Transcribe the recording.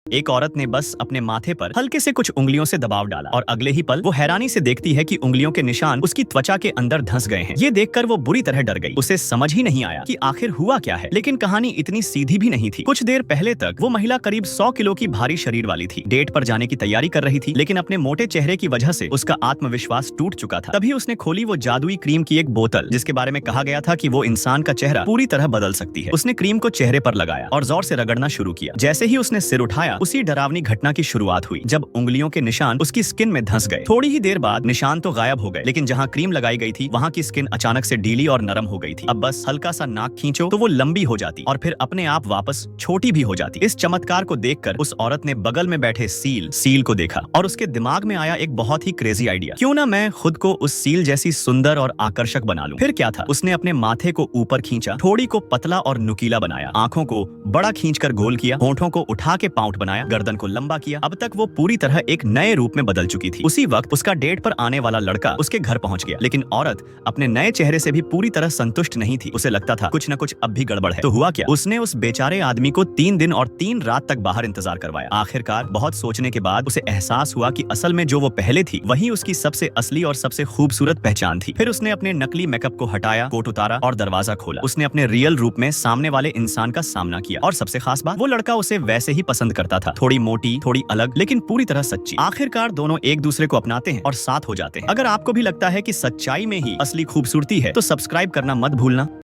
एक औरत ने बस अपने माथे पर हल्के से कुछ उंगलियों से दबाव डाला और अगले ही पल वो हैरानी से देखती है कि उंगलियों के निशान उसकी त्वचा के अंदर धंस गए हैं। ये देखकर वो बुरी तरह डर गई। उसे समझ ही नहीं आया कि आखिर हुआ क्या है। लेकिन कहानी इतनी सीधी भी नहीं थी। कुछ देर पहले तक वो महिला करीब 100 किलो की भारी शरीर वाली थी। डेट पर जाने की तैयारी कर रही थी, लेकिन अपने मोटे चेहरे की वजह से उसका आत्मविश्वास टूट चुका था। तभी उसने खोली वो जादुई क्रीम की एक बोतल, जिसके बारे में कहा गया था कि वो इंसान का चेहरा पूरी तरह बदल सकती है। उसने क्रीम को चेहरे पर लगाया और जोर से रगड़ना शुरू किया। जैसे ही उसने सिर उठाया, उसी डरावनी घटना की शुरुआत हुई, जब उंगलियों के निशान उसकी स्किन में धंस गए। थोड़ी ही देर बाद निशान तो गायब हो गए, लेकिन जहां क्रीम लगाई गई थी वहां की स्किन अचानक से ढीली और नरम हो गई थी। अब बस हल्का सा नाक खींचो तो वो लंबी हो जाती और फिर अपने आप वापस छोटी भी हो जाती। इस चमत्कार को देखकर उस औरत ने बगल में बैठे सील को देखा और उसके दिमाग में आया एक बहुत ही क्रेजी आइडिया। क्यों ना मैं खुद को उस सील जैसी सुंदर और आकर्षक बना लूं। फिर क्या था, उसने अपने माथे को ऊपर खींचा, ठोड़ी को पतला और नुकीला बनाया, आंखों को बड़ा खींचकर गोल किया, होंठों को उठा के पाउट बनाया, गर्दन को लंबा किया। अब तक वो पूरी तरह एक नए रूप में बदल चुकी थी। उसी वक्त उसका डेट पर आने वाला लड़का उसके घर पहुंच गया, लेकिन औरत अपने नए चेहरे से भी पूरी तरह संतुष्ट नहीं थी। उसे लगता था कुछ न कुछ अब भी गड़बड़ है। तो हुआ क्या, उसने उस बेचारे आदमी को 3 दिन और 3 रात तक बाहर इंतजार करवाया। आखिरकार बहुत सोचने के बाद उसे एहसास हुआ कि असल में जो वो पहले थी वही उसकी सबसे असली और सबसे खूबसूरत पहचान थी। फिर उसने अपने नकली मेकअप को हटाया, कोट उतारा और दरवाजा खोला। उसने अपने रियल रूप में सामने वाले इंसान का सामना किया और सबसे खास बात, वो लड़का उसे वैसे ही पसंद करता था, थोड़ी मोटी, थोड़ी अलग, लेकिन पूरी तरह सच्ची। आखिरकार दोनों एक दूसरे को अपनाते हैं और साथ हो जाते हैं। अगर आपको भी लगता है कि सच्चाई में ही असली खूबसूरती है तो सब्सक्राइब करना मत भूलना।